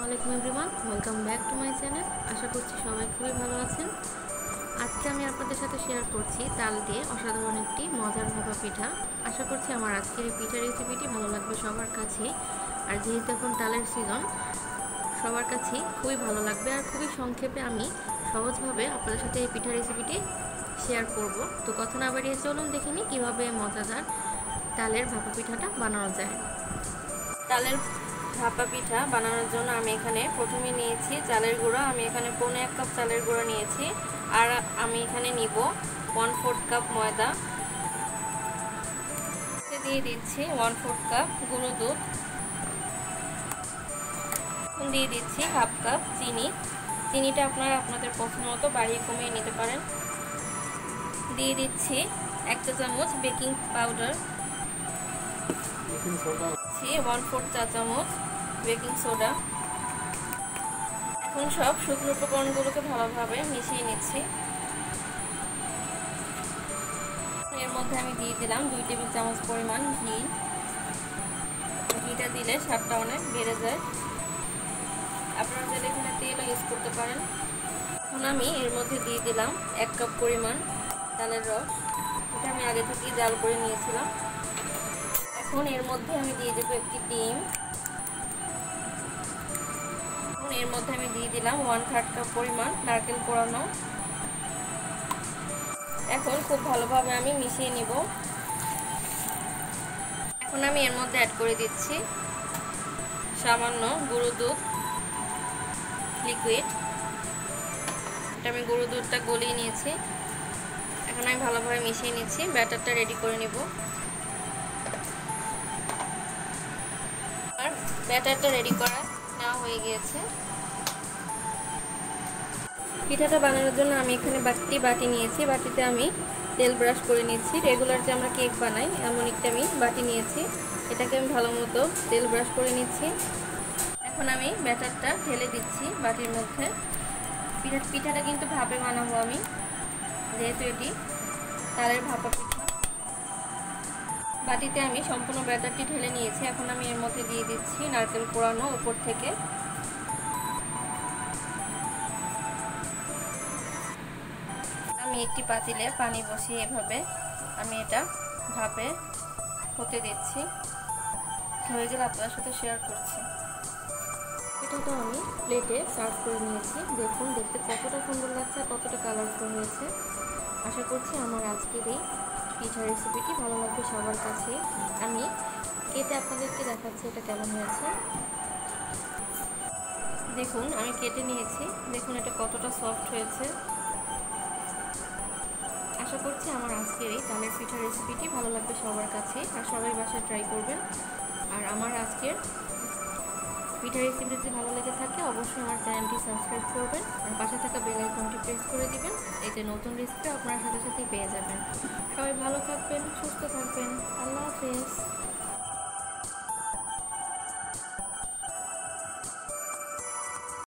আসসালামু আলাইকুম everyone, welcome back to my channel. আশা করছি সবাই খুবই ভালো আছেন। আজকে আমি আপনাদের সাথে শেয়ার করছি তাল দিয়ে অসাধারণ একটি মজার ভাপা পিঠা। আশা করছি আমার আজকের এই পিঠা রেসিপিটি ভালো লাগবে সবার কাছেই। আর যেহেতু এখন তালের সিজন, সবার কাছেই খুবই ভালো লাগবে। আর খুবই সংক্ষেপে আমি সহজভাবে আপনাদের সাথে এই পিঠা রেসিপিটি শেয়ার করব। তো কথা না বাড়িয়ে চলুন দেখে নিই কীভাবে মজাদার তালের ভাপা পিঠাটা বানানো যায়। তালের ভাপা পিঠা বানানোর জন্য আমি এখানে প্রথমে নিয়েছি চালের গুঁড়া। আমি এখানে 1.5 কাপ চালের গুঁড়া নিয়েছি। আর আমি এখানে নিব 1/4 কাপ ময়দা। দিয়ে দিচ্ছি 1/4 কাপ গুঁড়ো দুধ। দিয়ে দিচ্ছি 1/2 কাপ চিনি। চিনিটা আপনারা আপনাদের পছন্দ মতো বাড়িয়ে কমিয়ে নিতে পারেন। দিয়ে দিচ্ছি 1 চা চামচ বেকিং পাউডার, 1/4 চা চামচ বেকিং সোডা। এখন সব শুকনো উপকরণগুলোকে ভালোভাবে মিশিয়ে নিচ্ছি। এর মধ্যে আমি দিয়ে দিলাম 2 টেবিল চামচ পরিমাণ ঘি। ঘিটা দিলে স্বাদটা অনেক বেড়ে যায়। আপনারা চাইলে এখানে তেলও ইউজ করতে পারেন। এখন আমি এর মধ্যে দিয়ে দিলাম 1 কাপ পরিমাণ তালের রস। এটা আমি আগে থেকেই জাল করে নিয়েছিলাম। এখন এর মধ্যে আমি দিয়ে দেবো একটি ডিম। এর মধ্যে আমি দিয়ে দিলাম 1/3 কাপ পরিমাণ নারকেল কোড়ানো। এখন খুব ভালোভাবে আমি মিশিয়ে নিব। এখন আমি এর মধ্যে অ্যাড করে দিচ্ছি সামান্য গুঁড়ো দুধ লিকুইড। এটা আমি গুঁড়ো দুধটা গলিয়ে নিয়েছি। এখন আমি ভালোভাবে মিশিয়ে নিচ্ছি। ব্যাটারটা রেডি করে নিব। আর ব্যাটারটা রেডি করা নেওয়া হয়ে গিয়েছে। পিঠাটা বানানোর জন্য আমি এখানে বাটি নিয়েছি। বাটিতে আমি তেল ব্রাশ করে নিচ্ছি। রেগুলার যে আমরা কেক বানাই এমন একটা আমি বাটি নিয়েছি। এটাকে আমি ভালো মতো তেল ব্রাশ করে নিচ্ছি। এখন আমি ব্যাটারটা ঢেলে দিচ্ছি বাটির মধ্যে। পিঠাটা কিন্তু ভাপে বানাবো আমি, যেহেতু এটি তালের ভাপা পিঠা। বাটিতে আমি সম্পূর্ণ ব্যাটারটি ঢেলে নিয়েছি। এখন আমি এর মধ্যে দিয়ে দিচ্ছি নারকেল কোড়ানো উপর থেকে। আমি একটি পাতিলে পানি বসিয়ে এভাবে আমি এটা ভাপে হতে দিচ্ছি। হয়ে গেলে আপনাদের সাথে শেয়ার করছি। পিঠাটা আমি প্লেটে সার্ভ করে নিয়েছি। দেখুন দেখতে কতটা সুন্দর লাগছে, কতটা কালারফুল হয়েছে। আশা করছি আমার আজকের এই পিঠা রেসিপিটি ভালো লাগবে সবার কাছে। আমি কেটে আপনাদেরকে দেখাচ্ছি এটা কেমন হয়েছে। দেখুন আমি কেটে নিয়েছি। দেখুন এটা কতটা সফট হয়েছে। আশা করছি আমার আজকের এই তালের পিঠা রেসিপিটি ভালো লাগবে সবার কাছে। আর সবাই বাসায় ট্রাই করবেন। আর আমার আজকের পিঠা রেসিপি যদি ভালো লেগে থাকে অবশ্যই আমার চ্যানেলটি সাবস্ক্রাইব করবেন। আর পাশে থাকা বেল আইকনটি প্রেস করে দিবেন। এতে নতুন রেসিপি আপনার সাথে সাথেই পেয়ে যাবেন। সবাই ভালো থাকবেন, সুস্থ থাকবেন। আল্লাহ হাফেজ।